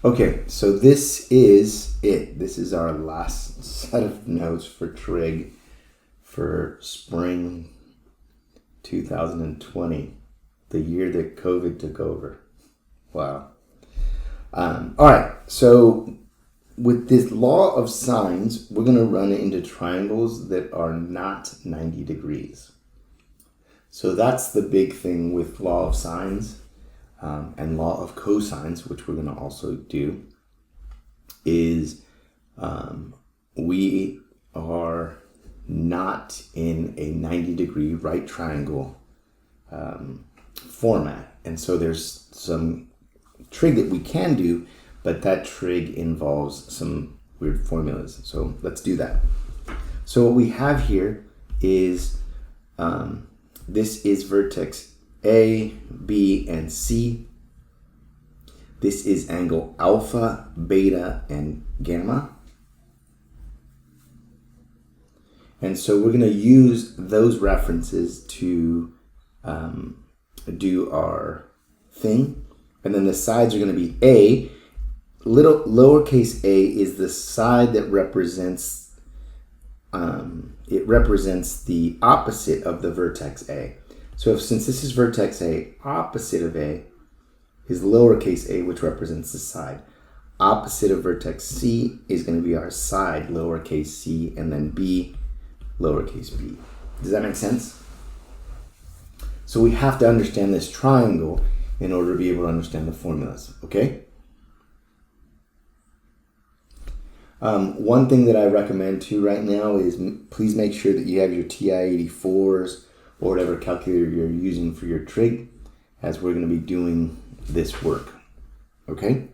Okay, so this is it. This is our last set of notes for trig for spring 2020, the year that COVID took over. Wow. All right, so with this law of sines, we're going to run it into triangles that are not 90 degrees. So that's the big thing with law of sines and law of cosines, which we're going to also do, is we are not in a 90-degree right triangle format. And so there's some trig that we can do, but that trig involves some weird formulas. So let's do that. So what we have here is this is vertex A, B, and C. This is angle alpha, beta, and gamma. And so we're going to use those references to do our thing. And then the sides are going to be A. Lowercase a is the side that represents it represents the opposite of the vertex A. So since this is vertex A, opposite of A is lowercase a, which represents the side. Opposite of vertex C is going to be our side, lowercase c, and then B, lowercase b. Does that make sense? So we have to understand this triangle in order to be able to understand the formulas, okay? One thing that I recommend too right now is please make sure that you have your TI-84s or whatever calculator you're using for your trig, as we're going to be doing this work, okay?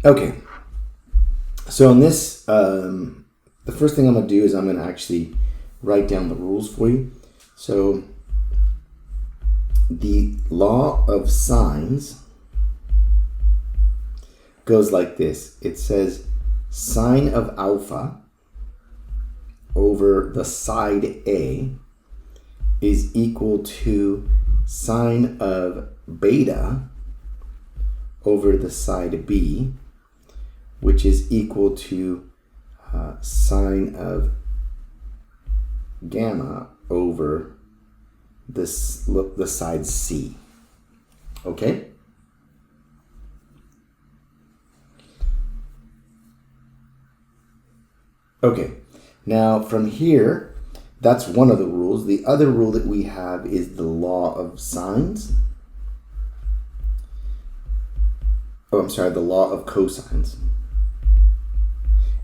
Okay, so in this, the first thing I'm going to do is I'm going to actually write down the rules for you. So the law of sines goes like this. It says sine of alpha over the side A is equal to sine of beta over the side B, which is equal to sine of gamma over the side C. Okay? Okay, now from here, that's one of the rules. The other rule that we have is the law of sines. Oh, I'm sorry, the law of cosines.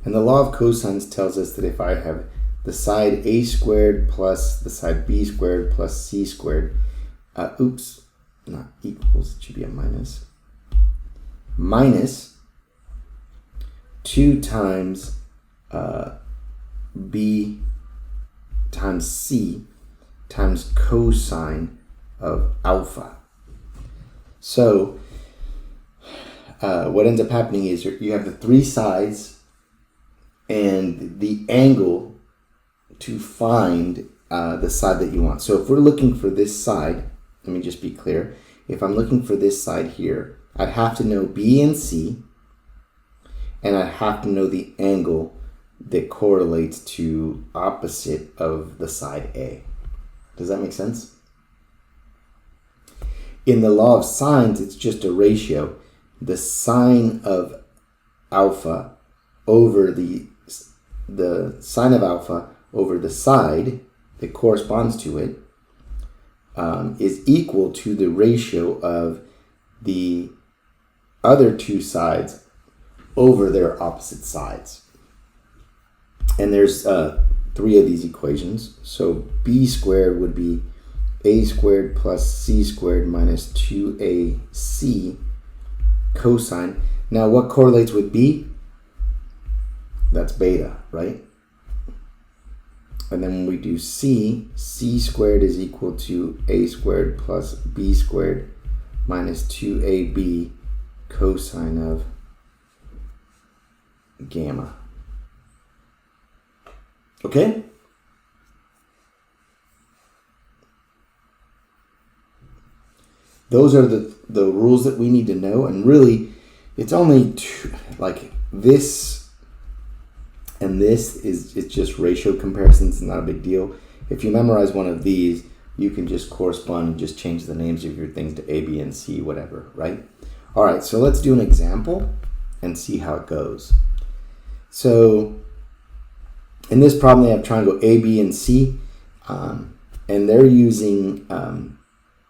And the law of cosines tells us that if I have the side a squared plus the side b squared plus c squared, not equals, it should be a minus, minus 2 times b times c times cosine of alpha. So what ends up happening is you have the 3 sides and the angle to find the side that you want. So if we're looking for this side, let me just be clear. If I'm looking for this side here, I'd have to know B and C, and I'd have to know the angle that correlates to opposite of the side A. Does that make sense? In the law of sines, it's just a ratio. The sine of alpha over the sine of alpha over the side that corresponds to it is equal to the ratio of the other 2 sides over their opposite sides. And there's 3 of these equations. So b squared would be a squared plus c squared minus 2ac cosine. Now what correlates with b? That's beta, right? And then when we do c squared is equal to a squared plus b squared minus 2ab cosine of gamma. Okay? those are the rules that we need to know. And really, it's only like this and this is it's just ratio comparisons. It's not a big deal. If you memorize one of these, you can just correspond and just change the names of your things to A, B, and C, whatever, right? All right, so let's do an example and see how it goes. So in this problem, they have triangle A, B, and C, and they're using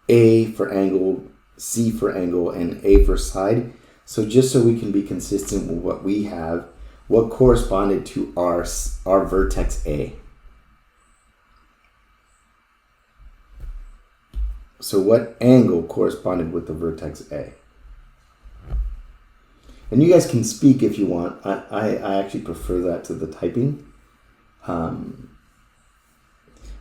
A for angle, C for angle, and A for side. So just so we can be consistent with what we have, what corresponded to our vertex A? So what angle corresponded with the vertex A? And you guys can speak if you want. I actually prefer that to the typing.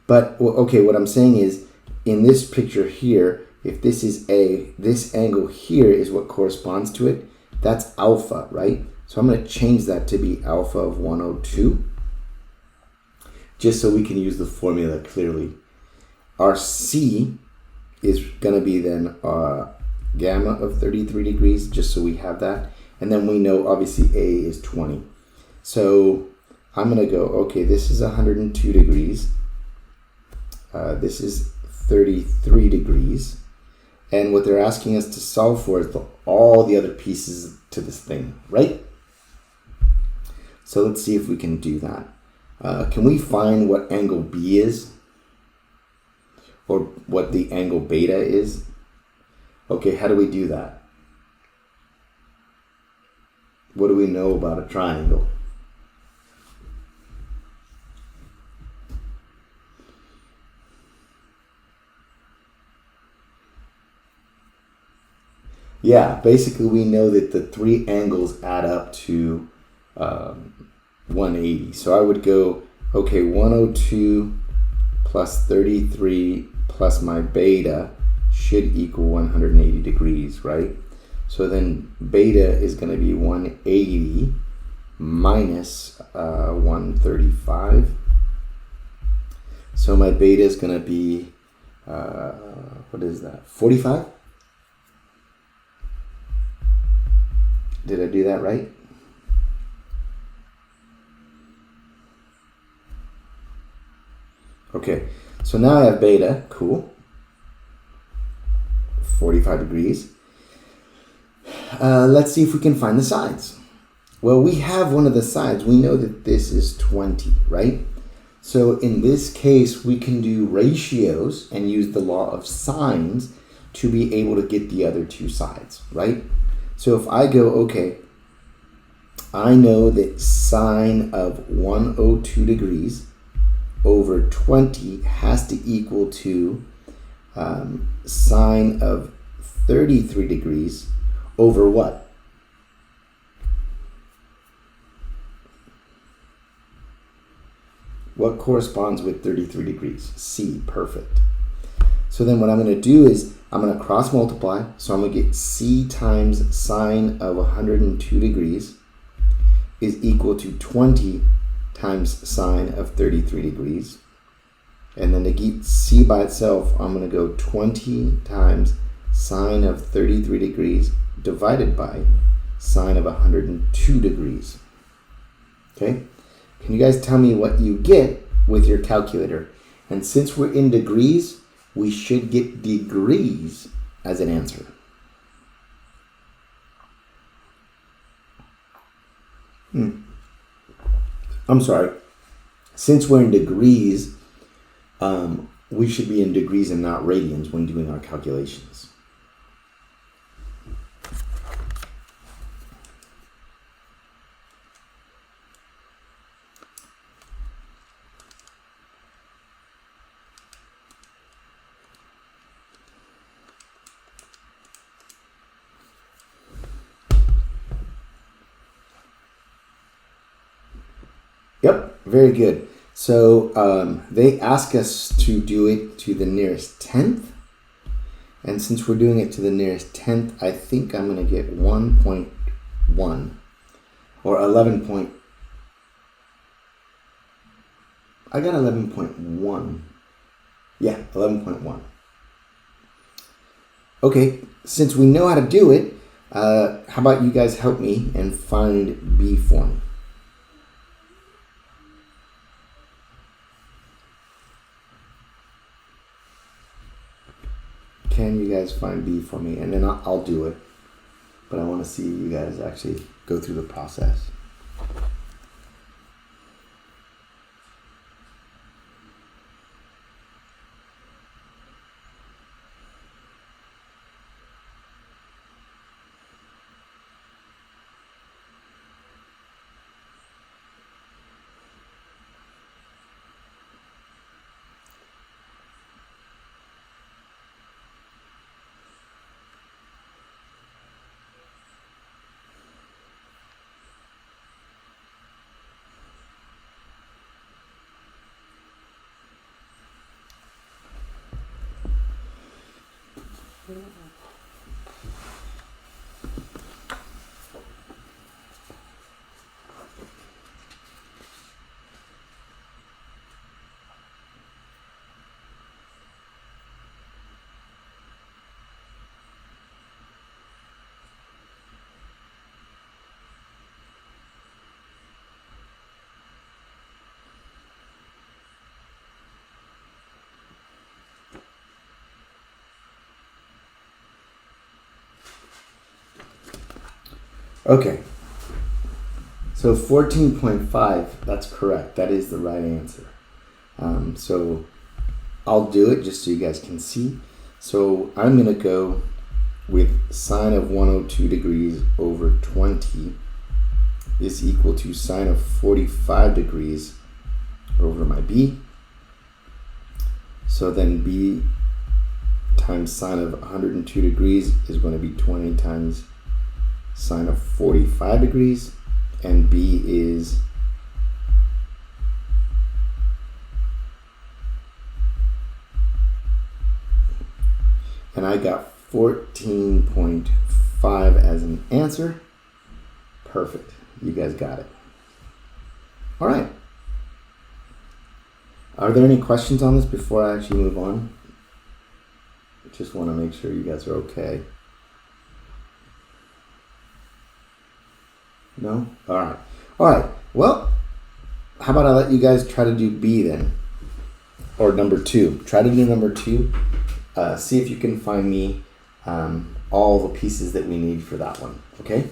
But, okay, what I'm saying is, in this picture here, if this is A, this angle here is what corresponds to it. That's alpha, right? So I'm going to change that to be alpha of 102, just so we can use the formula clearly. Our C is going to be then gamma of 33 degrees, just so we have that. And then we know, obviously, A is 20. So I'm going to go, okay, this is 102 degrees. This is 33 degrees. And what they're asking us to solve for is all the other pieces to this thing, right? So let's see if we can do that. Can we find what angle B is? Or what the angle beta is? Okay, how do we do that? What do we know about a triangle? Yeah, basically we know that the three angles add up to 180. So I would go, okay, 102 plus 33 plus my beta should equal 180 degrees, right? So then beta is going to be 180 minus 135. So my beta is going to be, what is that, 45? Did I do that right? Okay, so now I have beta, cool, 45 degrees. Let's see if we can find the sides. Well, we have one of the sides. We know that this is 20, right? So in this case, we can do ratios and use the law of sines to be able to get the other two sides, right? So if I go, okay, I know that sine of 102 degrees over 20 has to equal to sine of 33 degrees over what? What corresponds with 33 degrees? C, perfect. So then what I'm going to do is I'm going to cross multiply. So I'm going to get C times sine of 102 degrees is equal to 20 times sine of 33 degrees. And then to get C by itself, I'm going to go 20 times sine of 33 degrees divided by sine of 102 degrees. Okay? Can you guys tell me what you get with your calculator? And since we're in degrees, we should get degrees as an answer. I'm sorry. Since we're in degrees, we should be in degrees and not radians when doing our calculations. Yep, very good. So they ask us to do it to the nearest tenth. And since we're doing it to the nearest tenth, I think I'm going to get 1.1 or 11 point. I got 11.1. Yeah, 11.1. Okay, since we know how to do it, how about you guys help me and find B for me? Can you guys find B for me? And then I'll do it. But I want to see you guys actually go through the process. Okay. So 14.5, that's correct. That is the right answer. So I'll do it just so you guys can see. So I'm going to go with sine of 102 degrees over 20 is equal to sine of 45 degrees over my B. So then B times sine of 102 degrees is going to be 20 times sine of 45 degrees. And B is and I got 14.5 as an answer. Perfect. You guys got it. All right. Are there any questions on this before I actually move on? Just want to make sure you guys are okay. No? All right. All right. Well, how about I let you guys try to do B then? Or number 2. Try to do number 2. See if you can find me all the pieces that we need for that one. Okay?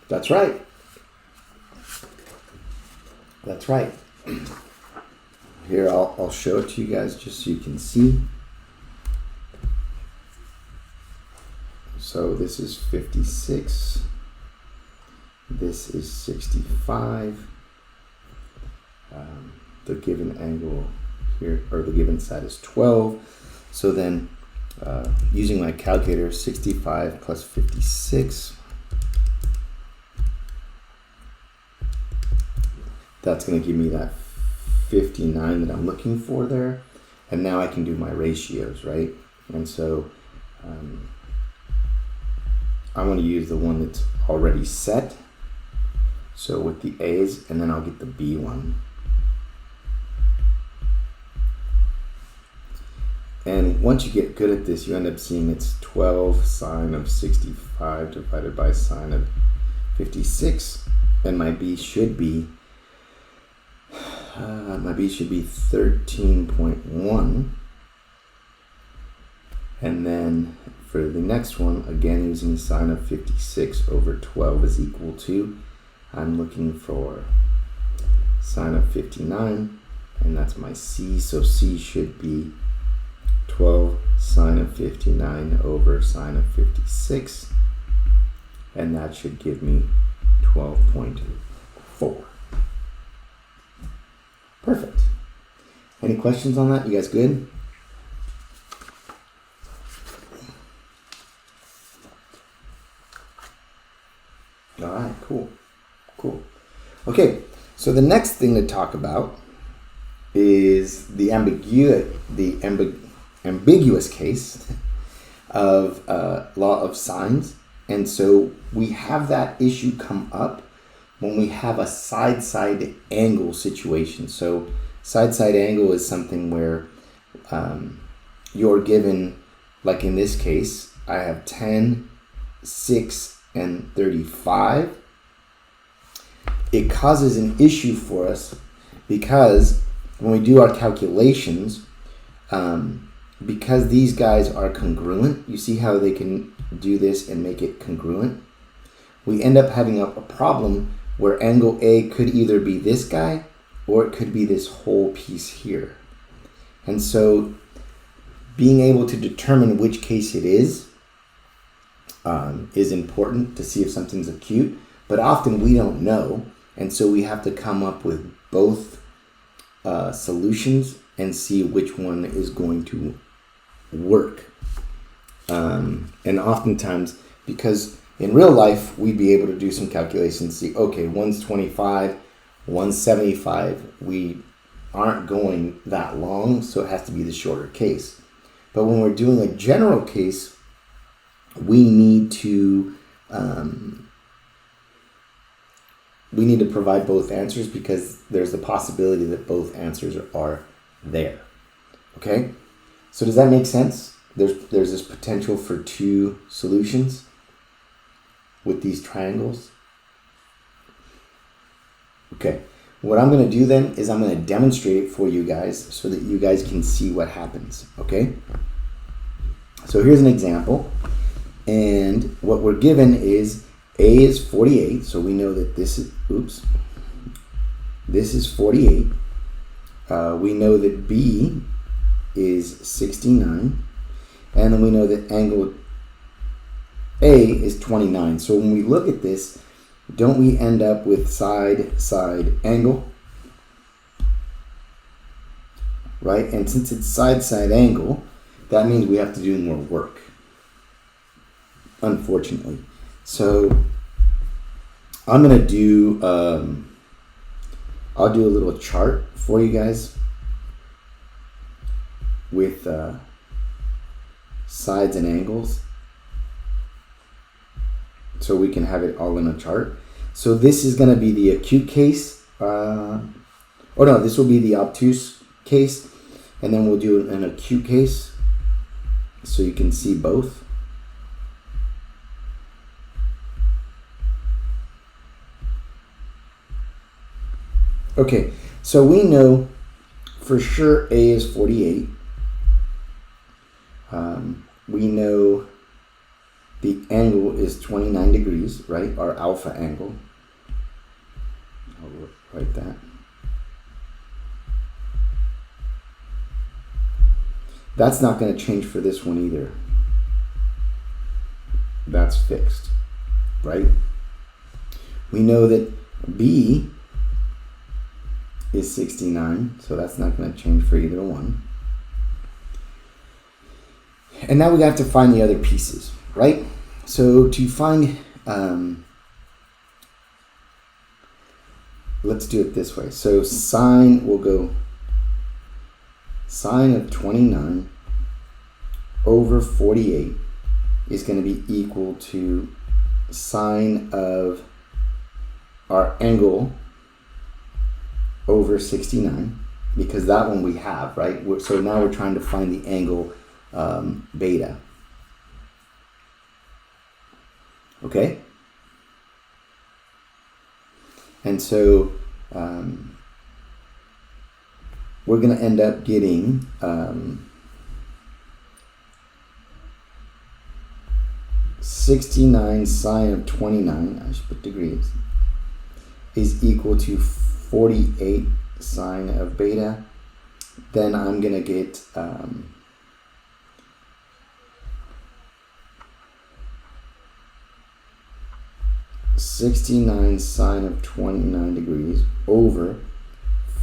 That's right. That's right. Here, I'll show it to you guys just so you can see. So this is 56. This is 65. The given angle here, or the given side, is 12. So then, using my calculator, 65 plus 56, that's going to give me that 59 that I'm looking for there. And now I can do my ratios, right? And so I want to use the one that's already set. So with the A's, and then I'll get the B one. And once you get good at this, you end up seeing it's 12 sine of 65 divided by sine of 56. And my B should be 13.1. And then for the next one, again using sine of 56 over 12 is equal to, I'm looking for sine of 59, and that's my C. So C should be 12 sine of 59 over sine of 56, and that should give me 12.4. Perfect. Any questions on that? You guys good? All right, cool. Okay, so the next thing to talk about is the ambiguous case of law of sines. And so we have that issue come up when we have a side-side angle situation. So side-side angle is something where you're given, like in this case, I have 10, 6, and 35. It causes an issue for us because when we do our calculations, because these guys are congruent, you see how they can do this and make it congruent? We end up having a problem where angle A could either be this guy or it could be this whole piece here. And so being able to determine which case it is important to see if something's acute, but often we don't know. And so we have to come up with both solutions and see which one is going to work. And oftentimes, because in real life, we'd be able to do some calculations, see, okay, one's 25, one's 75. We aren't going that long, so it has to be the shorter case. But when we're doing a general case, we need to provide both answers because there's the possibility that both answers are there. Okay? So does that make sense? There's this potential for two solutions with these triangles. Okay. What I'm going to do then is I'm going to demonstrate it for you guys so that you guys can see what happens. Okay? So here's an example. And what we're given is A is 48, so we know that this is 48. We know that B is 69, and then we know that angle A is 29. So when we look at this, don't we end up with side angle? Right? And since it's side side-angle, that means we have to do more work, unfortunately. So I'm going to do, I'll do a little chart for you guys with sides and angles, so we can have it all in a chart. So this is going to be the acute case. This will be the obtuse case, and then we'll do an acute case so you can see both. Okay, so we know for sure A is 48. We know The angle is 29 degrees, right? Our alpha angle. I'll write that. That's not going to change for this one either. That's fixed, right? We know that B is 69, so that's not going to change for either one. And now we got to find the other pieces, right? So to find, let's do it this way. So sine, we'll go sine of 29 over 48 is going to be equal to sine of our angle over 69, because that one we have, right? So now we're trying to find the angle beta. Okay? And so we're going to end up getting 69 sine of 29, I should put degrees, is equal to 48 sine of beta. Then I'm going to get 69 sine of 29 degrees over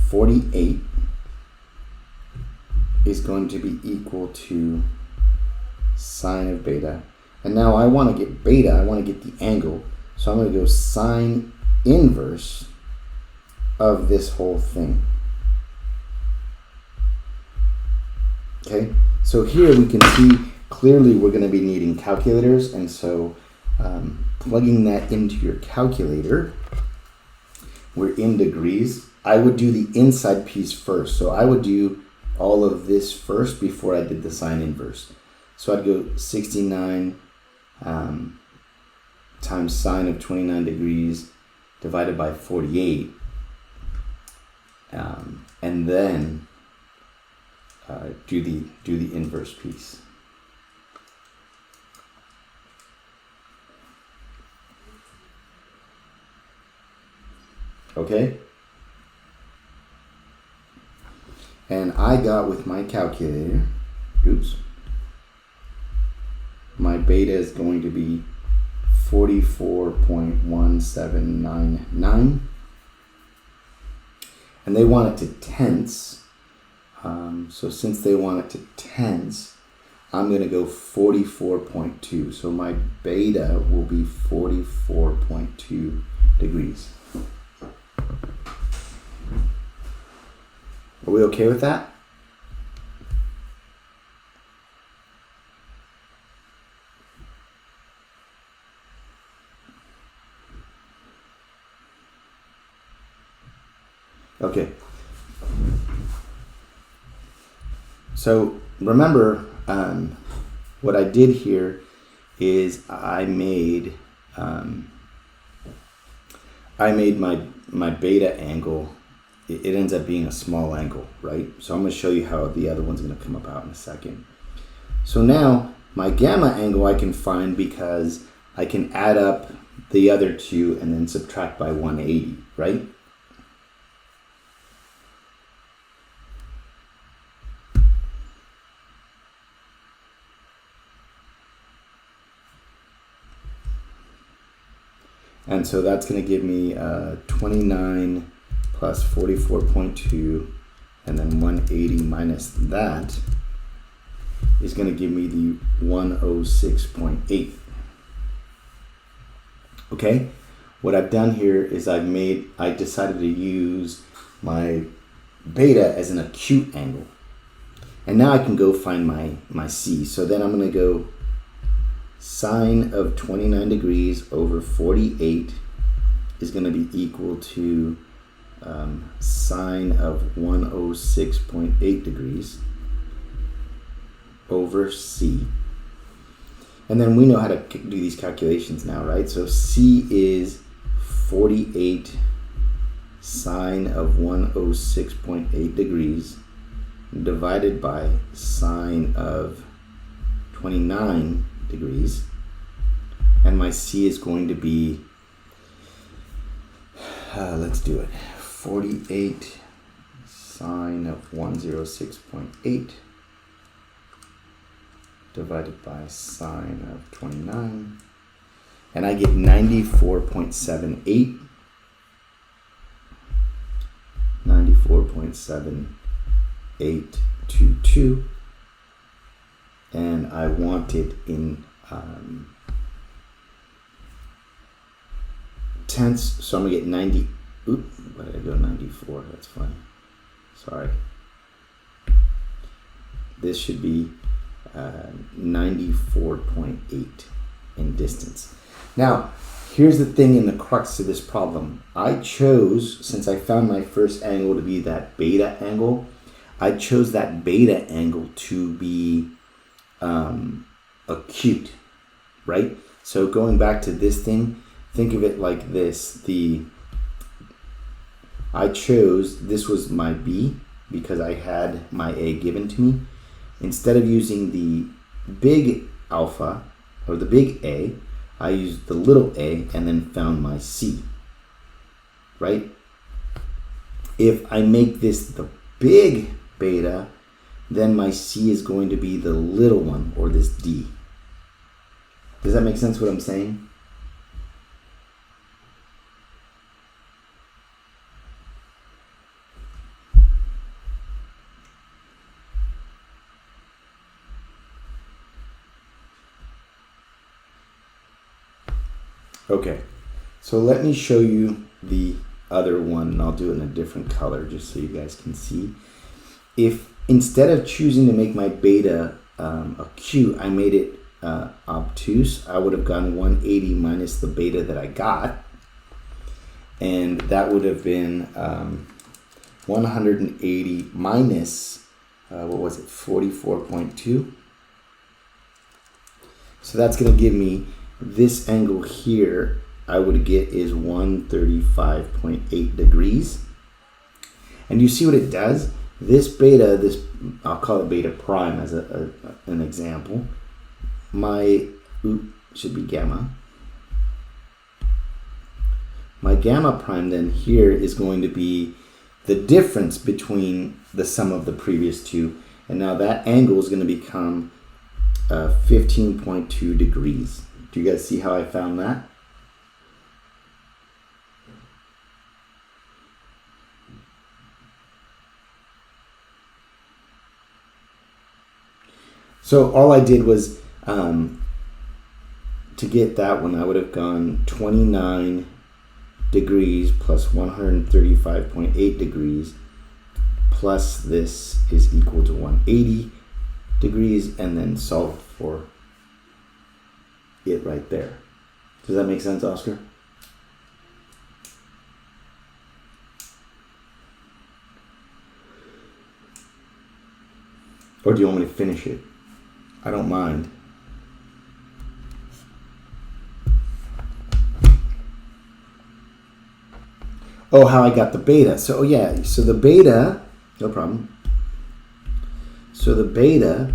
48 is going to be equal to sine of beta. And now I want to get beta, I want to get the angle. So I'm going to go sine inverse of this whole thing. Okay, so here we can see clearly we're going to be needing calculators, and so plugging that into your calculator, we're in degrees. I would do the inside piece first, so I would do all of this first before I did the sine inverse. So I'd go 69 times sine of 29 degrees divided by 48, and then do the inverse piece. Okay? And I got with my calculator, my beta is going to be 44.1799. And they want it to tenths. So since they want it to tenths, I'm going to go 44.2. So my beta will be 44.2 degrees. Are we okay with that? Okay. So remember, what I did here is I made my beta angle. It ends up being a small angle, right? So I'm going to show you how the other one's going to come about in a second. So now my gamma angle I can find because I can add up the other two and then subtract by 180, right? And so that's going to give me 29 plus 44.2, and then 180 minus that is going to give me the 106.8. Okay, what I've done here is I decided to use my beta as an acute angle, and now I can go find my C. So then I'm going to go sine of 29 degrees over 48 is going to be equal to sine of 106.8 degrees over C. And then we know how to do these calculations now, right? So C is 48 sine of 106.8 degrees divided by sine of 29 degrees. and my C is going to be, let's do it, 48 sine of 106.8 divided by sine of 29, and I get 94.78. 94.782, and I want it in tenths, so I'm gonna get 90. Oop, why did I go 94? That's funny. Sorry. This should be 94.8 in distance. Now, here's the thing in the crux of this problem. I chose, since I found my first angle to be that beta angle, I chose that beta angle to be acute, right? So going back to this thing, think of it like this. I chose, this was my B because I had my A given to me. Instead of using the big alpha or the big A, I used the little a and then found my C, right? If I make this the big beta, then my C is going to be the little one, or this D. Does that make sense what I'm saying? Okay, so let me show you the other one, and I'll do it in a different color just so you guys can see. If instead of choosing to make my beta acute, I made it obtuse, I would have gotten 180 minus the beta that I got, and that would have been 180 minus, what was it, 44.2. So that's going to give me this angle here. I would get is 135.8 degrees. And you see what it does? This beta, I'll call it beta prime as an example. My should be gamma. My gamma prime then here is going to be the difference between the sum of the previous two. And now that angle is going to become 15.2 degrees. Do you guys see how I found that? So all I did was, to get that one, I would have gone 29 degrees plus 135.8 degrees plus this is equal to 180 degrees, and then solve for it right there. Does that make sense, Oscar? Or do you want me to finish it? I don't mind. Oh, how I got the beta. So yeah, so the beta, no problem. So the beta,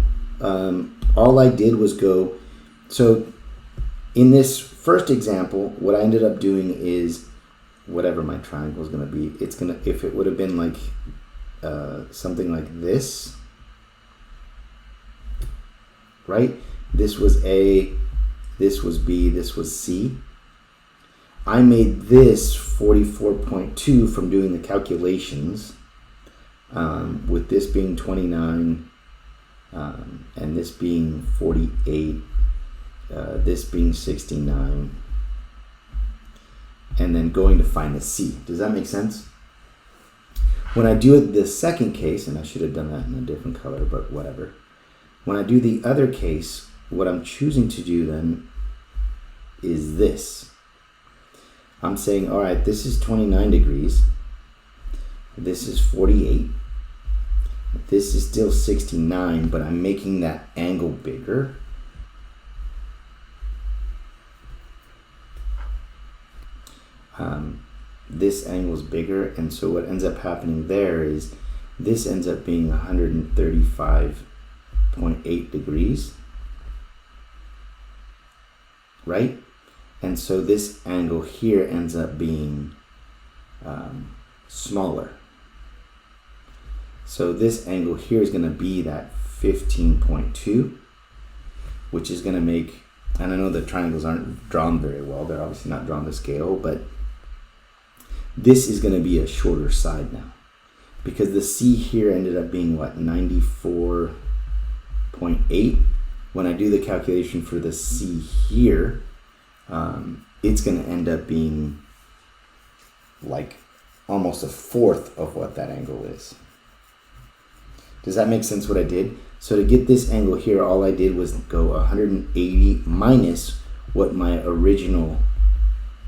all I did was go, so in this first example, what I ended up doing is, whatever my triangle is going to be, it's going to, if it would have been like something like this, right? This was A, this was B, this was C. I made this 44.2 from doing the calculations, with this being 29, and this being 48, this being 69, and then going to find the C. Does that make sense? When I do it the second case, and I should have done that in a different color, but whatever. When I do the other case, what I'm choosing to do then is this. I'm saying, all right, this is 29 degrees. This is 48. This is still 69, but I'm making that angle bigger. This angle is bigger, and so what ends up happening there is this ends up being 135.8 degrees, right? And so this angle here ends up being smaller. So this angle here is going to be that 15.2, which is going to make, and I know the triangles aren't drawn very well, they're obviously not drawn to scale, but this is going to be a shorter side now, because the C here ended up being what, 94.8. When I do the calculation for the C here, it's going to end up being like almost a fourth of what that angle is. Does that make sense what I did? So to get this angle here, all I did was go 180 minus what my original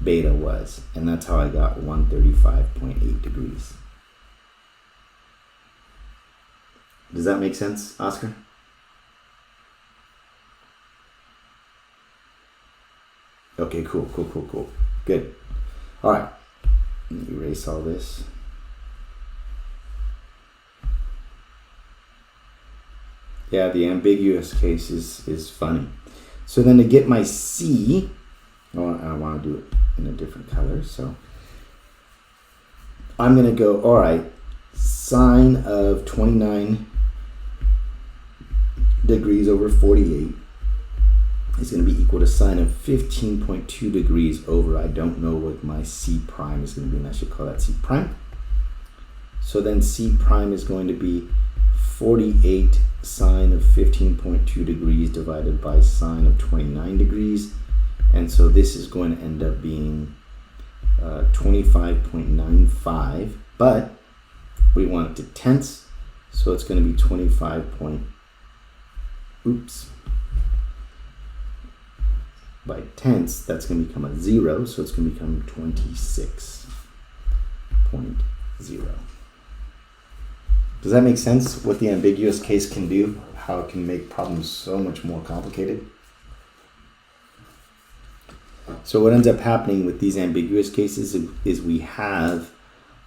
beta was. And that's how I got 135.8 degrees. Does that make sense, Oscar? Okay, cool. Good. All right. Let me erase all this. Yeah, the ambiguous case is funny. So then to get my C, I want to do it in a different color. So I'm going to go, all right, sine of 29 degrees over 48 is going to be equal to sine of 15.2 degrees over, I don't know what my C prime is going to be, and I should call that C prime. So then C prime is going to be 48 sine of 15.2 degrees divided by sine of 29 degrees. And so this is going to end up being 25.95, but we want it to tenths, so it's going to be 25 by tenths, that's going to become a 0, so it's going to become 26.0. Does that make sense, what the ambiguous case can do? How it can make problems so much more complicated? So what ends up happening with these ambiguous cases is we have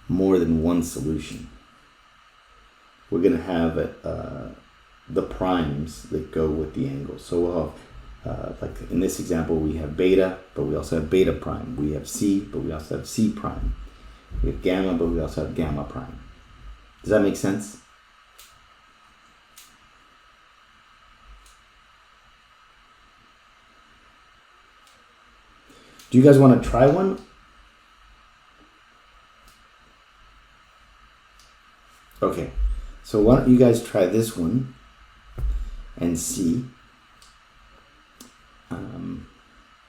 more than one solution. We're going to have the primes that go with the angles. So we'll have, like in this example, we have beta, but we also have beta prime. We have C, but we also have C prime. We have gamma, but we also have gamma prime. Does that make sense? Do you guys want to try one? Okay, so why don't you guys try this one and see.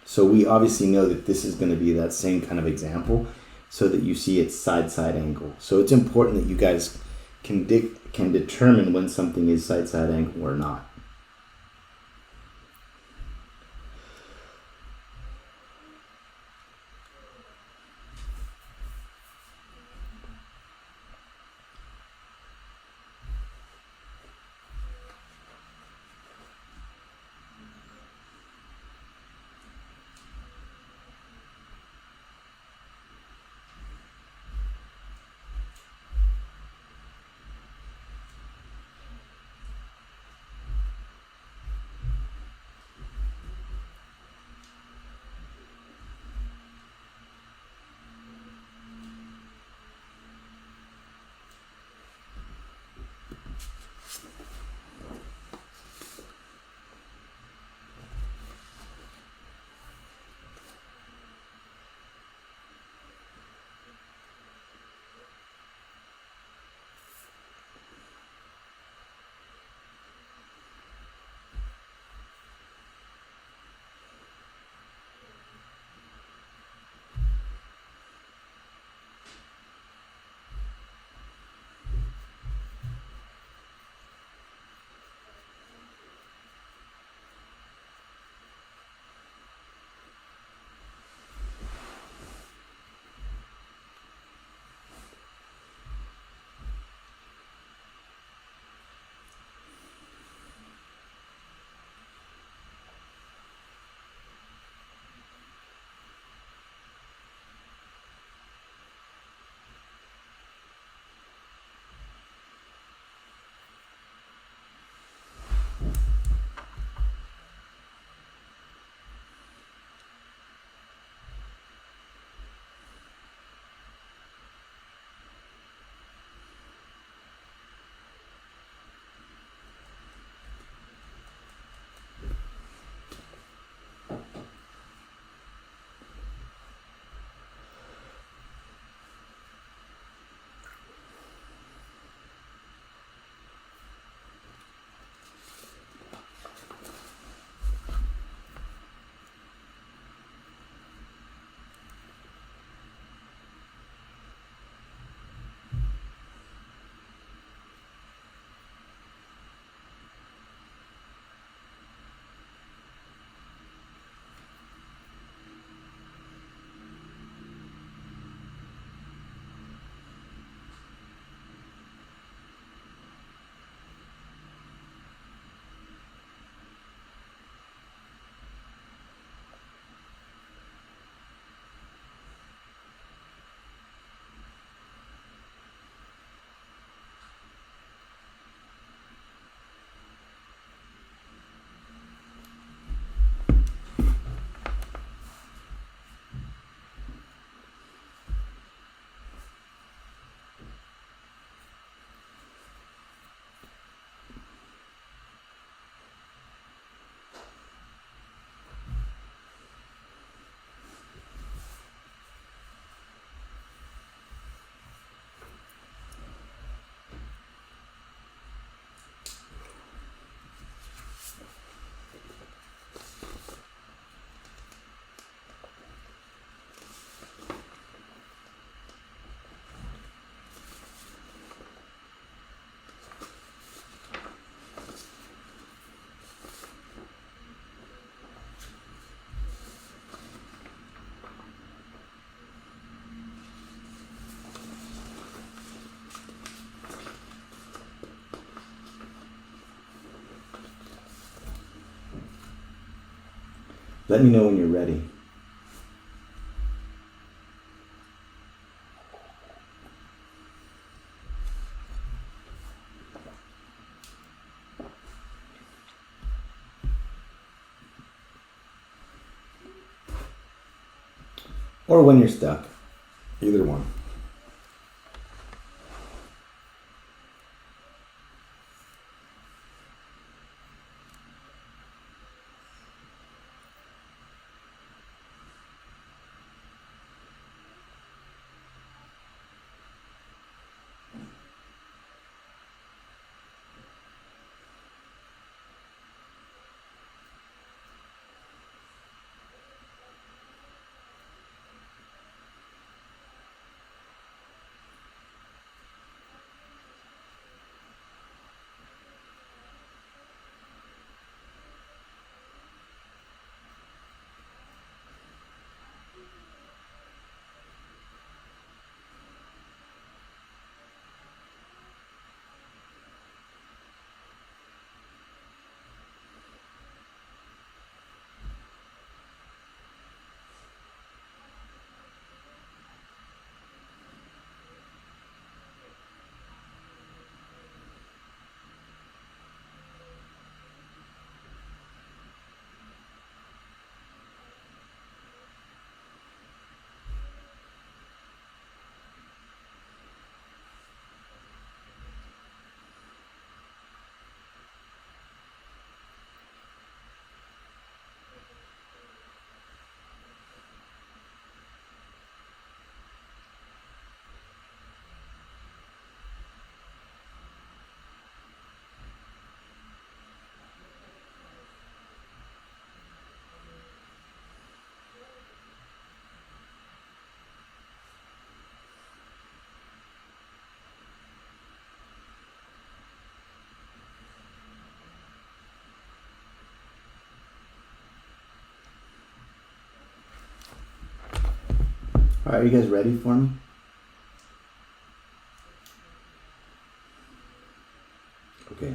So we obviously know that this is going to be that same kind of example, so that you see its side-side angle. So it's important that you guys can determine when something is side-side angle or not. Let me know when you're ready. Or when you're stuck. Either one. All right, are you guys ready for me? Okay.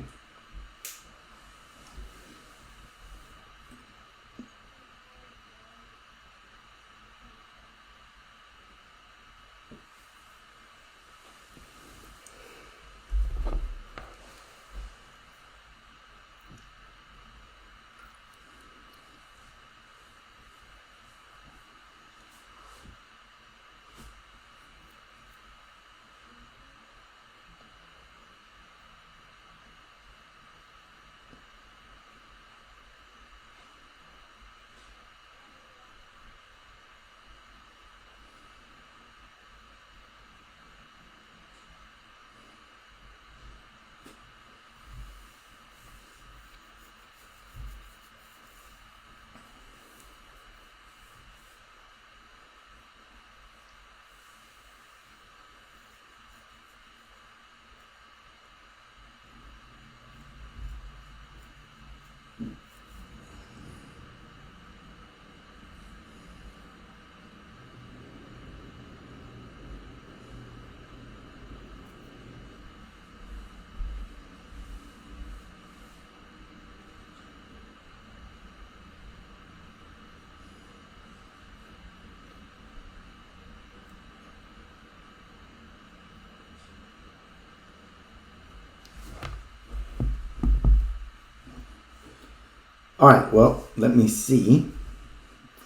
All right, well, let me see.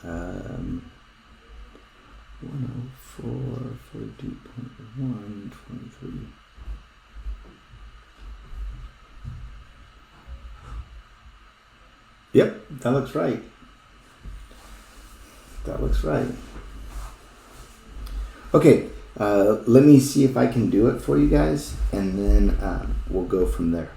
104, 42.1, 23. Yep, that looks right. That looks right. Okay, let me see if I can do it for you guys, and then we'll go from there.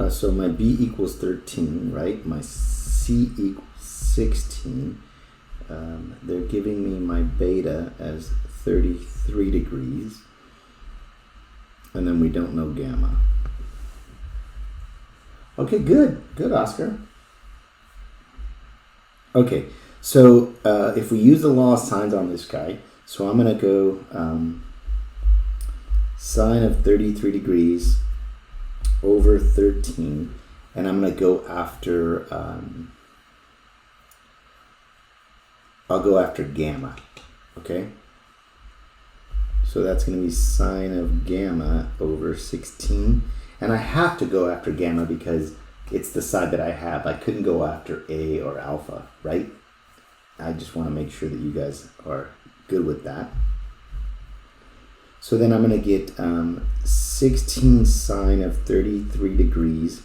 So my B equals 13, right? My C equals 16. they're giving me my beta as 33 degrees, and then we don't know gamma. Okay, good, Oscar. Okay, so if we use the law of sines on this guy, so I'm going to go sine of 33 degrees over 13, and I'm going to go after, I'll go after gamma, okay? So that's going to be sine of gamma over 16, and I have to go after gamma because it's the side that I have. I couldn't go after A or alpha, right? I just want to make sure that you guys are good with that. So then I'm going to get 16 sine of 33 degrees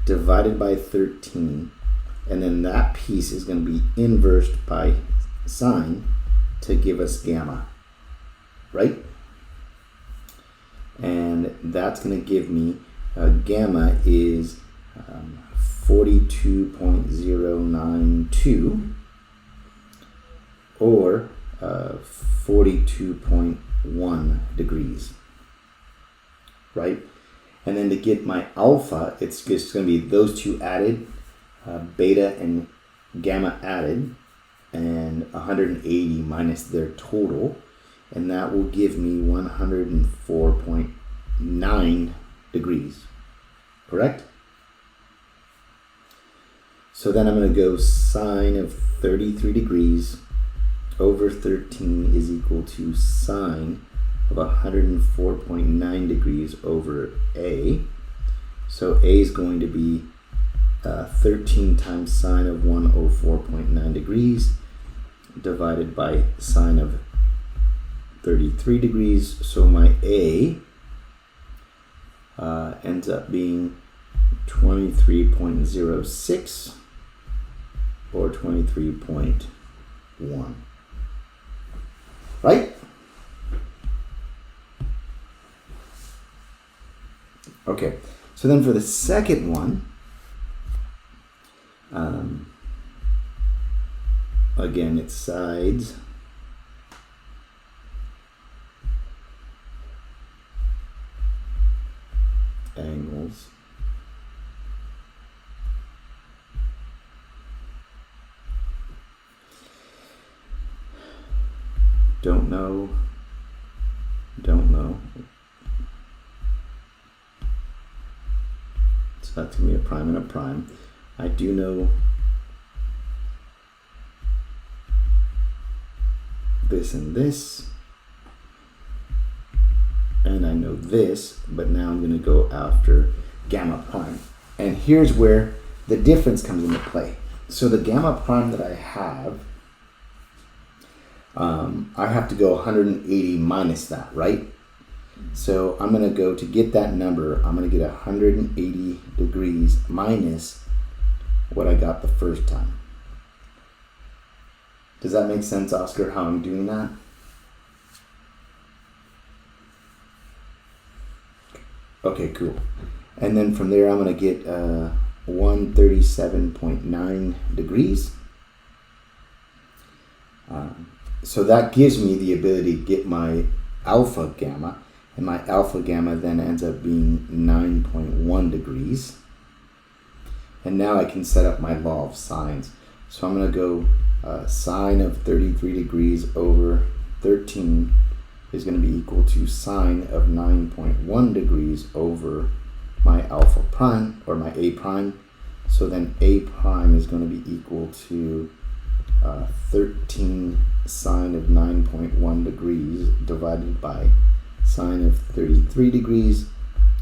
divided by 13. And then that piece is going to be inversed by sine to give us gamma, right? And that's going to give me gamma is 42.092 or 42.1 degrees, right? And then to get my alpha, it's just going to be those two added, beta and gamma added, and 180 minus their total, and that will give me 104.9 degrees, correct? So then I'm going to go sine of 33 degrees over 13 is equal to sine of 104.9 degrees over A. So A is going to be 13 times sine of 104.9 degrees divided by sine of 33 degrees. So my A ends up being 23.06 or 23.1, right? Okay, so then for the second one, again, it's sides, angles, don't know. So that's going to be a prime and a prime. I do know this and this, and I know this, but now I'm going to go after gamma prime. And here's where the difference comes into play. So the gamma prime that I have to go 180 minus that, right? So I'm going to go to get that number, I'm going to get 180 degrees minus what I got the first time. Does that make sense, Oscar, how I'm doing that? Okay, cool. And then from there, I'm going to get 137.9 degrees. So that gives me the ability to get my alpha gamma, and my alpha gamma then ends up being 9.1 degrees. And now I can set up my law of sines. So I'm going to go sine of 33 degrees over 13 is going to be equal to sine of 9.1 degrees over my alpha prime, or my A prime. So then A prime is going to be equal to 13 sine of 9.1 degrees divided by sine of 33 degrees,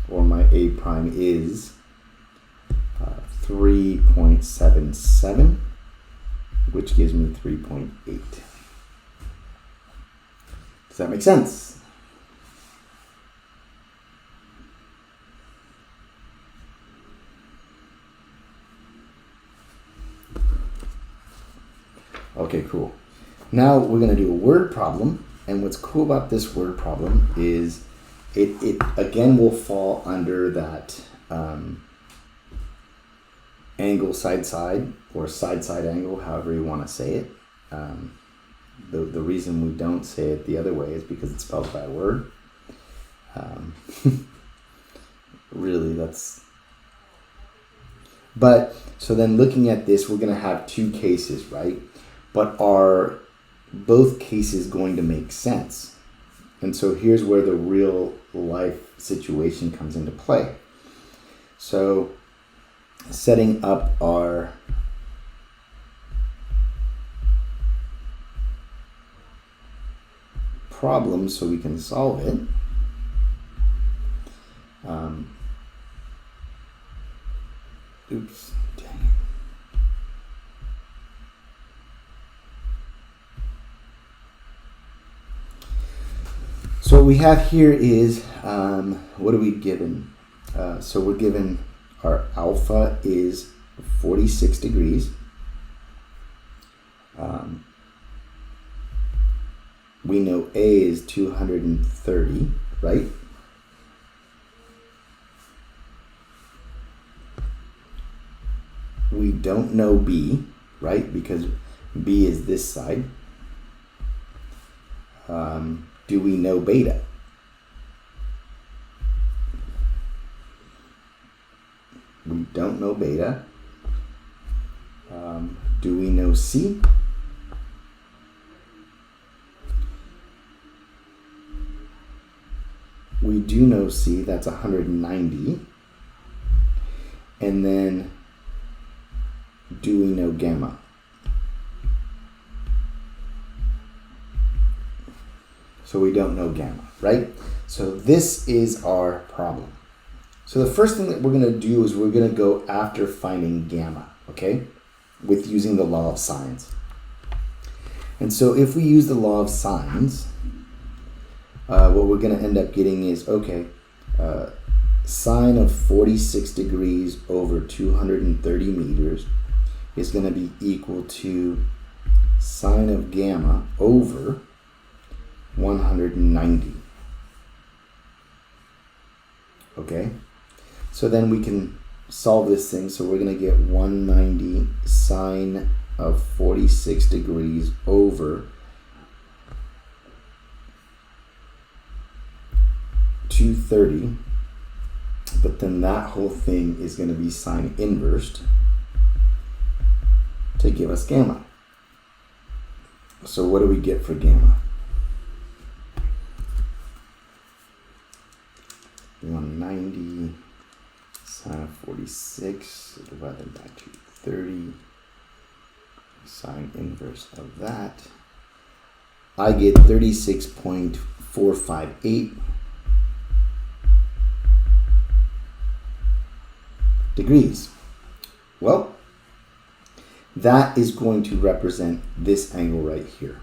or my A prime is 3.77, which gives me 3.8. Does that make sense? Okay, cool. Now we're going to do a word problem, and what's cool about this word problem is it again will fall under that angle side-side, or side-side angle, however you want to say it. The reason we don't say it the other way is because it's spelled by a word. Really, that's... But, so then looking at this, we're going to have two cases, right? But are both cases going to make sense? And so here's where the real life situation comes into play. So, setting up our problem so we can solve it. Oops, dang it. So what we have here is, what are we given? So we're given our alpha is 46 degrees. We know A is 230, right? We don't know B, right? Because B is this side. Do we know beta? We don't know beta. Do we know C? We do know C, that's 190. And then, do we know gamma? So we don't know gamma, right? So this is our problem. So the first thing that we're going to do is we're going to go after finding gamma, okay? With using the law of sines. And so if we use the law of sines, what we're going to end up getting is, okay, sine of 46 degrees over 230 meters is going to be equal to sine of gamma over 190. Okay, so then we can solve this thing. So we're going to get 190 sine of 46 degrees over 230, but then that whole thing is going to be sine inversed to give us gamma. So what do we get for gamma? 190 sine of 46 divided by 230, sine inverse of that. I get 36.458 degrees. Well, that is going to represent this angle right here.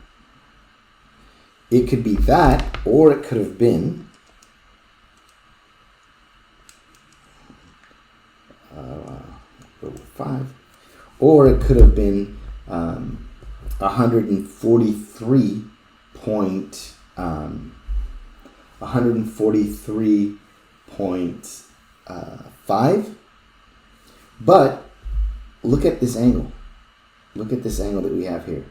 It could be that, or it could have been go with 5, or it could have been 143.5. But look at this angle. Look at this angle that we have here.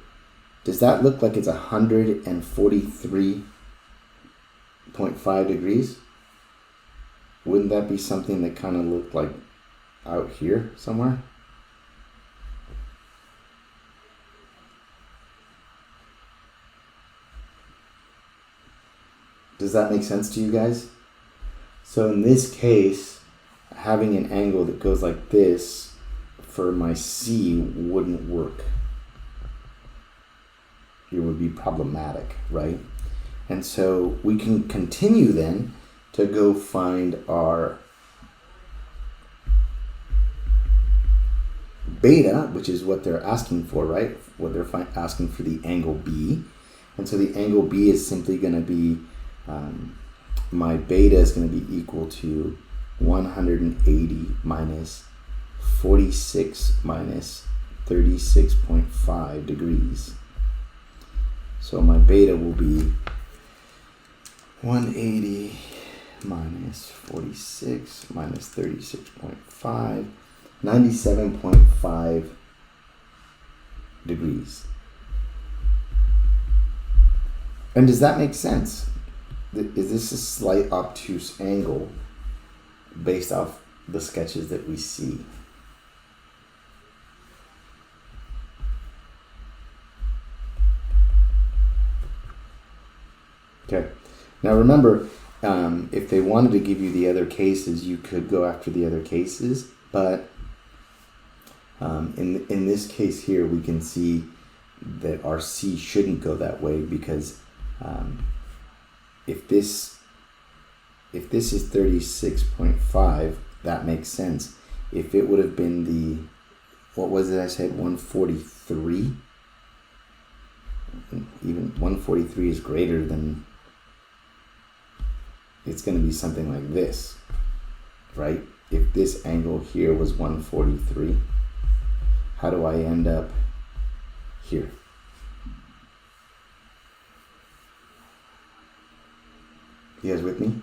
Does that look like it's 143.5 degrees? Wouldn't that be something that kind of looked like out here somewhere? Does that make sense to you guys? So in this case, having an angle that goes like this for my C wouldn't work. It would be problematic, right? And so we can continue then to go find our beta, which is what they're asking for, right? What they're asking for, the angle B. And so the angle B is simply going to be, my beta is going to be equal to 180 minus 46 minus 36.5 degrees. So my beta will be 180 minus 46 minus 36.5. 97.5 degrees. And does that make sense? Is this a slight obtuse angle based off the sketches that we see? Okay. Now remember, if they wanted to give you the other cases, you could go after the other cases. But in this case here, we can see that our C shouldn't go that way because if this is 36.5, that makes sense. If it would have been the, what was it I said, 143? Even 143 is greater than, it's going to be something like this, right? If this angle here was 143, how do I end up here? You guys with me?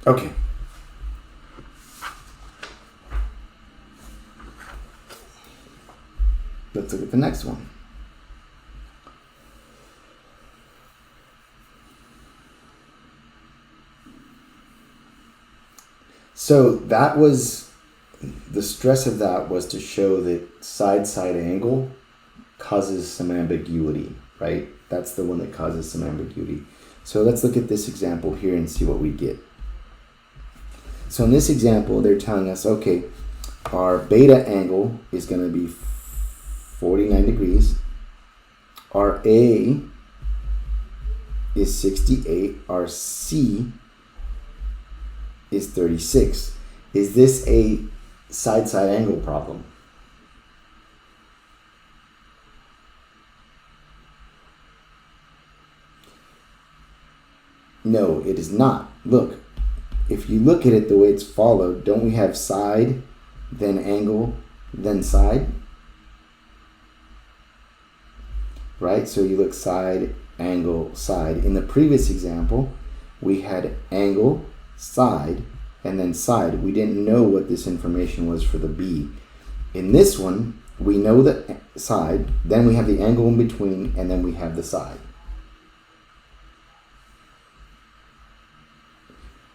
Okay. Let's look at the next one. So that was, the stress of that was to show that side-side angle causes some ambiguity, right? That's the one that causes some ambiguity. So let's look at this example here and see what we get. So in this example, they're telling us, okay, our beta angle is going to be 49 degrees. Our A is 68. Our C is 36. Is this a side-side angle problem? No, it is not. Look, if you look at it the way it's followed, don't we have side, then angle, then side? Right? So you look side, angle, side. In the previous example, we had angle, side, and then side. We didn't know what this information was for the B. In this one, we know the side, then we have the angle in between, and then we have the side.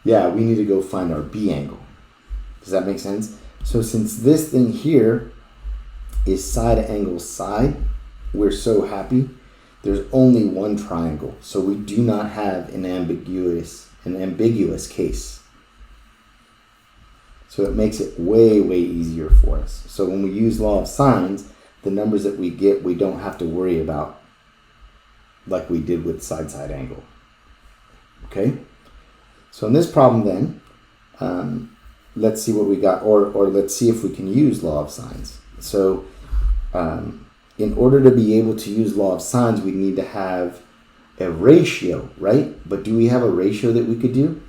Yeah, we need to go find our B angle. Does that make sense? So since this thing here is side angle side, we're so happy. There's only one triangle, so we do not have an ambiguous case. So it makes it way, way easier for us. So when we use law of sines, the numbers that we get, we don't have to worry about like we did with side-side angle. Okay? So in this problem then, let's see what we got, or let's see if we can use law of sines. So in order to be able to use law of sines, we need to have a ratio, right? But do we have a ratio that we could do?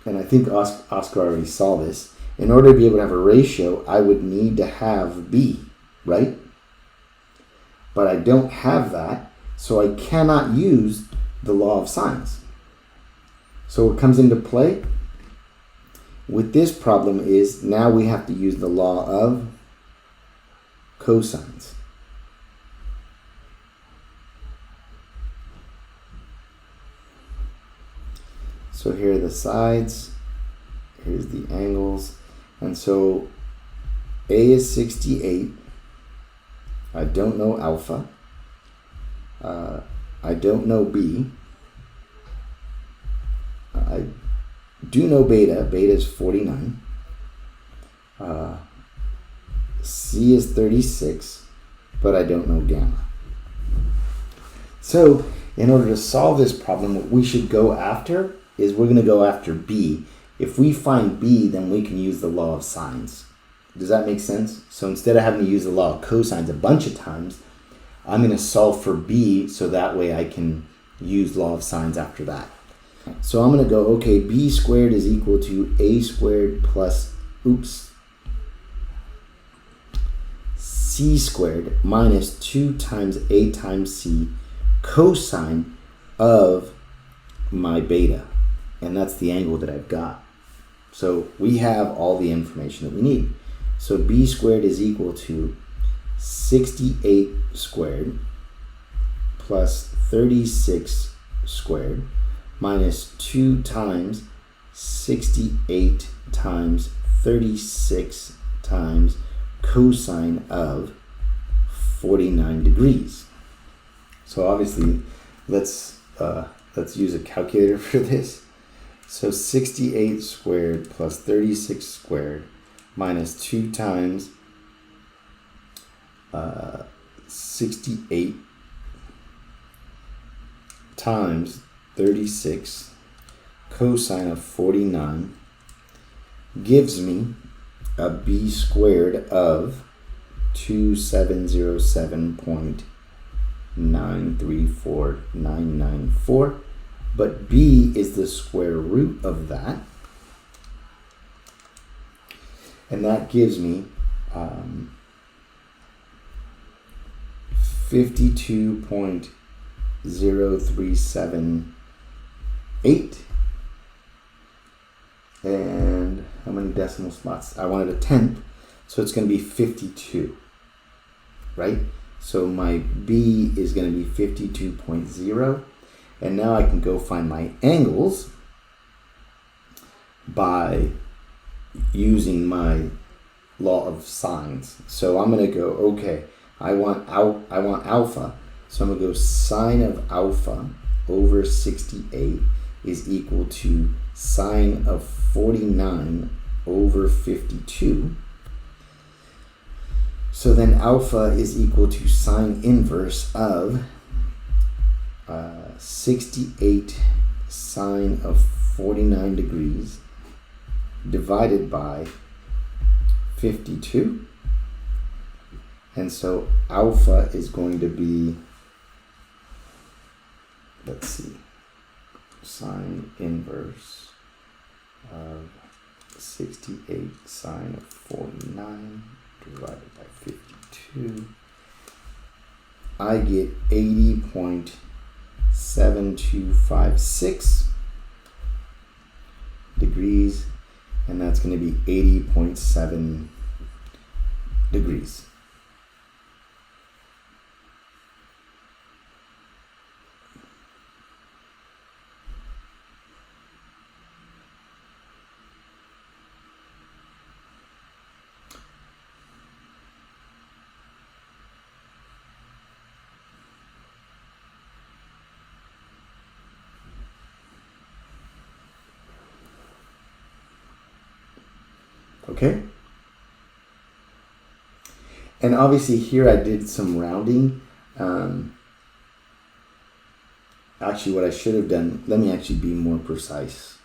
And I think Oscar already saw this. In order to be able to have a ratio, I would need to have B, right? But I don't have that, so I cannot use the law of sines. So what comes into play with this problem is now we have to use the law of cosines. So here are the sides, here's the angles, and so A is 68. I don't know alpha. I don't know B. I do know beta. Beta is 49. C is 36, but I don't know gamma. So in order to solve this problem, what we should go after is we're going to go after B. If we find B, then we can use the law of sines. Does that make sense? So instead of having to use the law of cosines a bunch of times, I'm going to solve for B so that way I can use law of sines after that. So I'm going to go, okay, B squared is equal to A squared plus, C c squared minus 2 times a times c cosine of my beta. And that's the angle that I've got. So we have all the information that we need. So b squared is equal to 68 squared plus 36 squared minus 2 times 68 times 36 times cosine of 49 degrees. So obviously, let's use a calculator for this. So 68 squared plus 36 squared minus 2 times 68 times 36 cosine of 49 gives me a b squared of 2707.934994, but b is the square root of that, and that gives me 52.0378. And how many decimal spots? I wanted a tenth, so it's going to be 52, right? So my b is going to be 52.0, and now I can go find my angles by using my law of sines. So I'm going to go, okay, I want alpha, so I'm going to go sine of alpha over 68 is equal to sine of 49 over 52. So then alpha is equal to sine inverse of 68 sine of 49 degrees divided by 52. And so alpha is going to be, let's see, sine inverse of 68 sine of 49 divided by 52. I get 80.7256 degrees, and that's going to be 80.7 degrees. Okay? And obviously here I did some rounding. Actually, what I should have done, let me actually be more precise.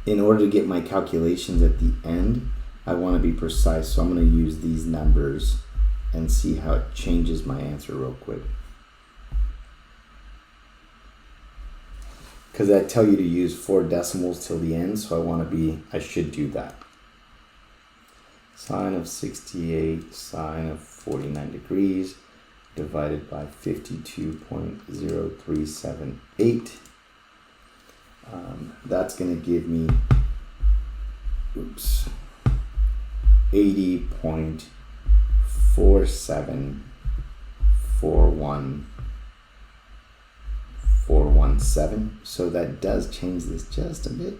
In order to get my calculations at the end, I want to be precise. So I'm going to use these numbers and see how it changes my answer real quick. Because I tell you to use 4 decimals till the end, so I should do that. Sine of 68 sine of 49 degrees divided by 52.0378. That's going to give me 80.4741417. So that does change this just a bit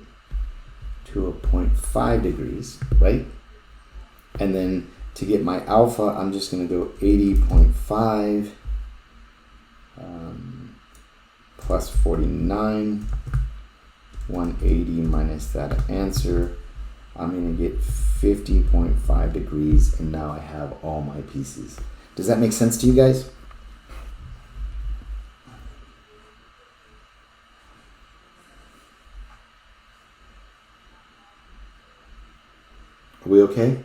to a 0.5 degrees, right? And then to get my alpha, I'm just going to go 80.5 plus 49, 180 minus that answer. I'm going to get 50.5 degrees, and now I have all my pieces. Does that make sense to you guys? Are we okay?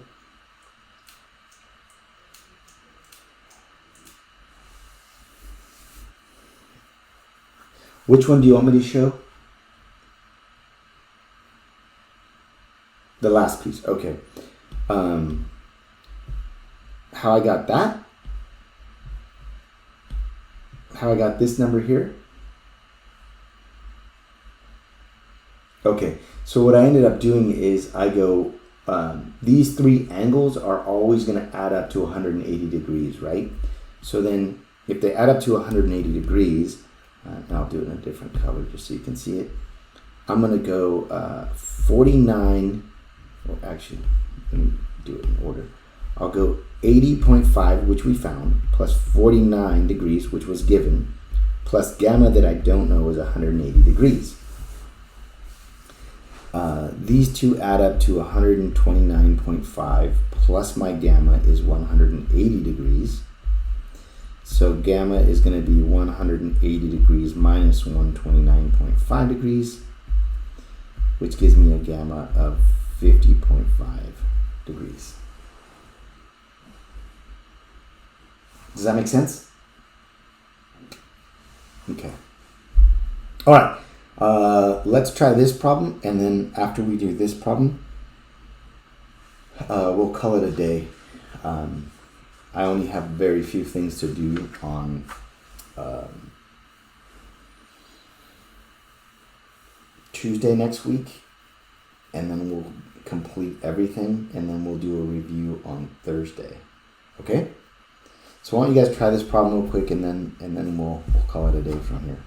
Which one do you want me to show? The last piece, okay. how I got that, how I got this number here. Okay, so what I ended up doing is I go, these three angles are always going to add up to 180 degrees, right? So then if they add up to 180 degrees, and I'll do it in a different color just so you can see it. I'm going to go 49, well actually, let me do it in order. I'll go 80.5, which we found, plus 49 degrees, which was given, plus gamma that I don't know is 180 degrees. These two add up to 129.5, plus my gamma is 180 degrees. So gamma is going to be 180 degrees minus 129.5 degrees, which gives me a gamma of 50.5 degrees. Does that make sense? Okay. All right. Let's try this problem, and then after we do this problem, we'll call it a day. I only have very few things to do on Tuesday next week, and then we'll complete everything, and then we'll do a review on Thursday. Okay? So why don't you guys try this problem real quick, and then we'll call it a day from here.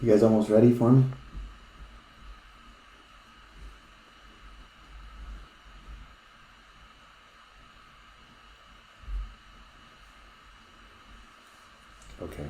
You guys almost ready for me? Okay.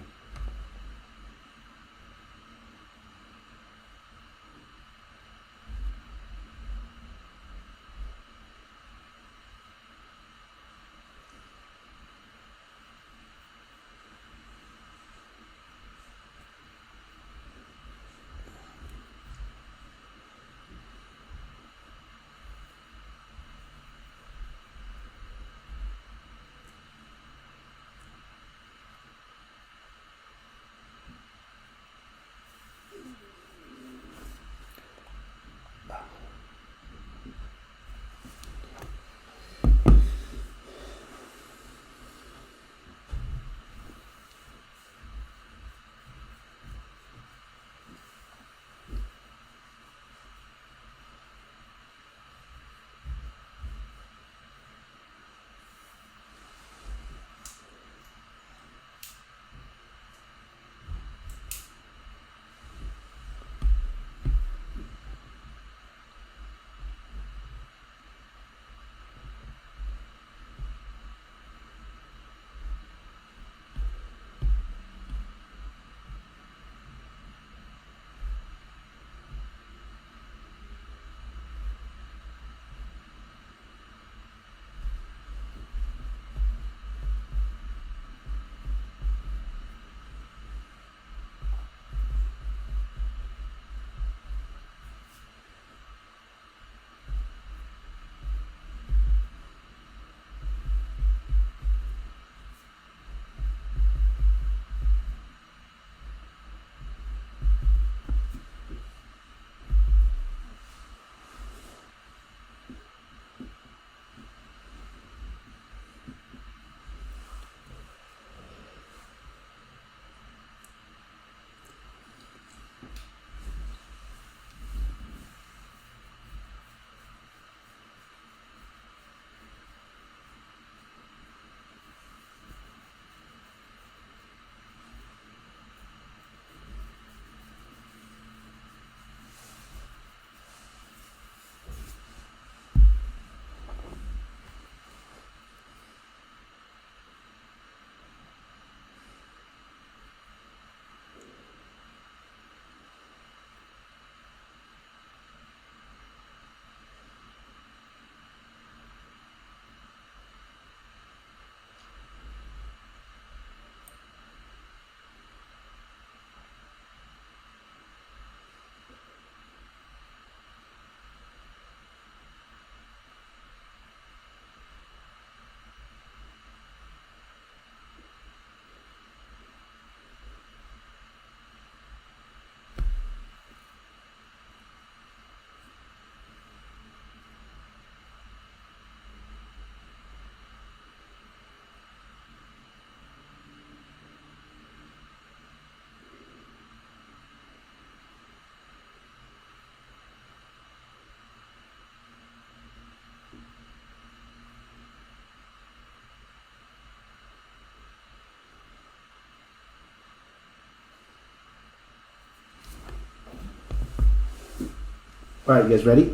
All right, you guys ready?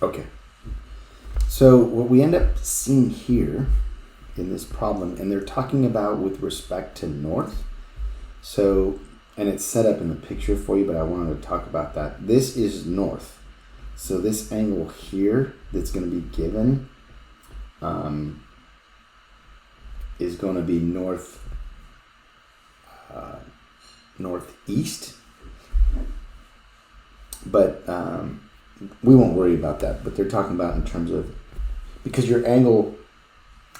Okay. So what we end up seeing here in this problem, and they're talking about with respect to north. So, and it's set up in the picture for you, but I wanted to talk about that. This is north. So this angle here that's going to be given is going to be northeast. But we won't worry about that. But they're talking about in terms of, because your angle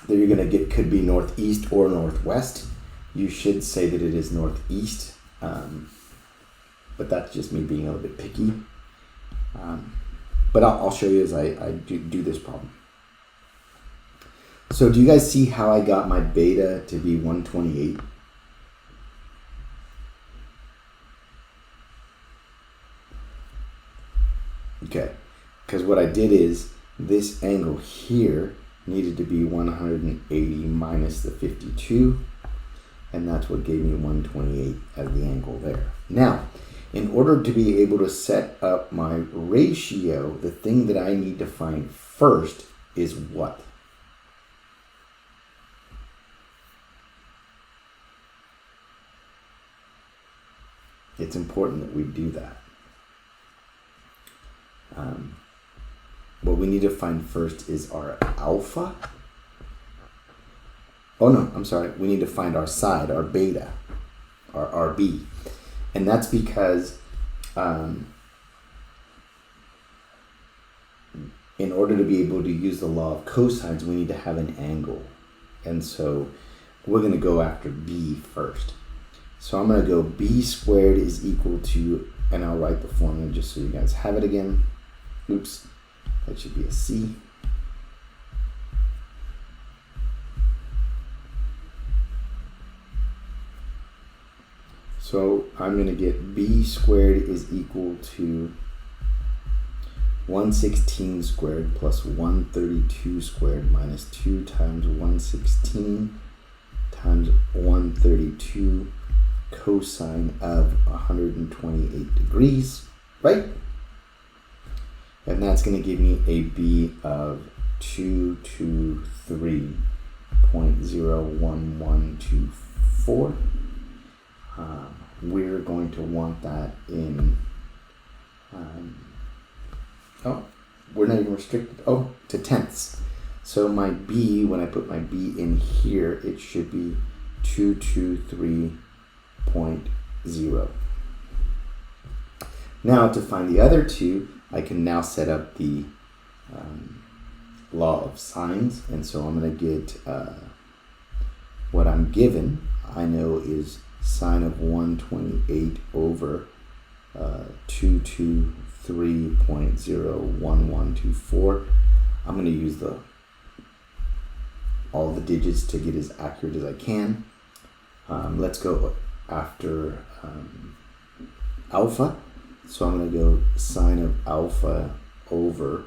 that you're going to get could be northeast or northwest, you should say that it is northeast. But that's just me being a little bit picky. But I'll show you as I do this problem. So do you guys see how I got my beta to be 128? Okay, because what I did is this angle here needed to be 180 minus the 52, and that's what gave me 128 as the angle there. Now, in order to be able to set up my ratio, the thing that I need to find first is what? It's important that we do that. What we need to find first is our alpha. Oh no, I'm sorry. We need to find our side, our beta, our RB. And that's because in order to be able to use the law of cosines, we need to have an angle. And so we're going to go after B first. So I'm going to go B squared is equal to, and I'll write the formula just so you guys have it again. Oops, that should be a C. So I'm going to get B squared is equal to 116 squared plus 132 squared minus 2 times 116 times 132 cosine of 128 degrees, right? And that's going to give me a B of 223.01124. We're going to want that in, we're not even restricted, to tenths. So my B, when I put my B in here, it should be 223.0. Now to find the other two, I can now set up the law of sines, and so I'm going to get what I'm given, I know is sine of 128 over 223.01124. I'm going to use all the digits to get as accurate as I can. Let's go after alpha. So I'm going to go sine of alpha over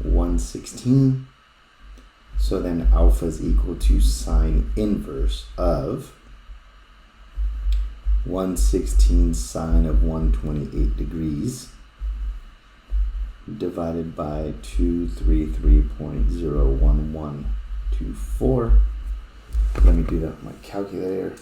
116. So then alpha is equal to sine inverse of 116 sine of 128 degrees divided by 233.01124. Let me do that with my calculator.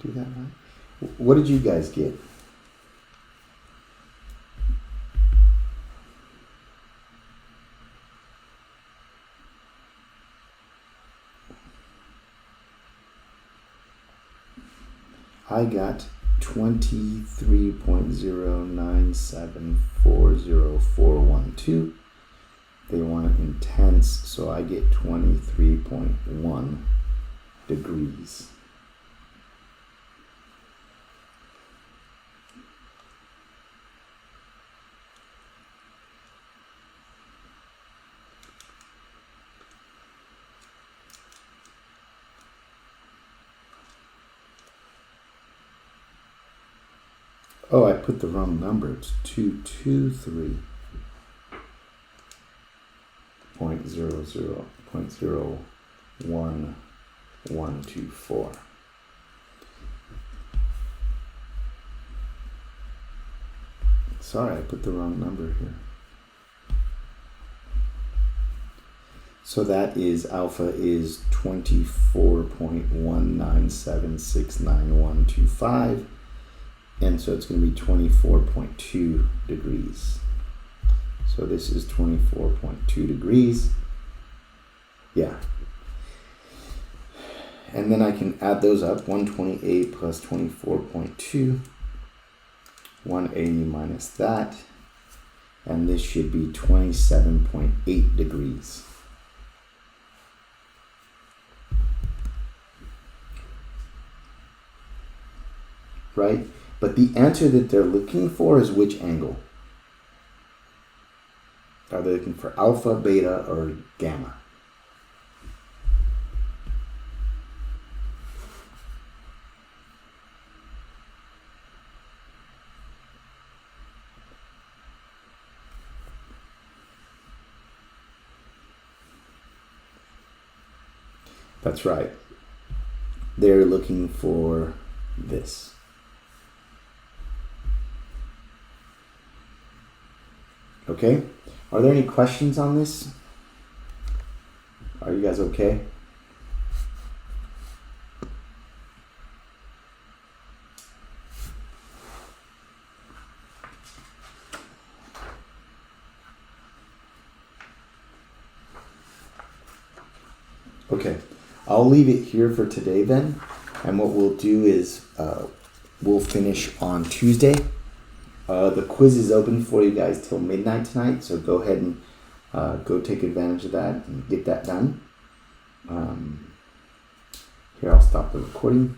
Do that right? What did you guys get? I got 23.09740.412. They want it in tenths, so I get 23.1 degrees. Oh, I put the wrong number. It's 223.01124. Sorry, I put the wrong number here. So that is alpha is 24.19769.125. And so it's going to be 24.2 degrees. So this is 24.2 degrees. Yeah. And then I can add those up. 128 plus 24.2. 180 minus that. And this should be 27.8 degrees. Right? But the answer that they're looking for is which angle? Are they looking for alpha, beta, or gamma? That's right. They're looking for this. Okay? Are there any questions on this? Are you guys okay? Okay. I'll leave it here for today then. And what we'll do is we'll finish on Tuesday. The quiz is open for you guys till midnight tonight, so go ahead and go take advantage of that and get that done. Here, I'll stop the recording.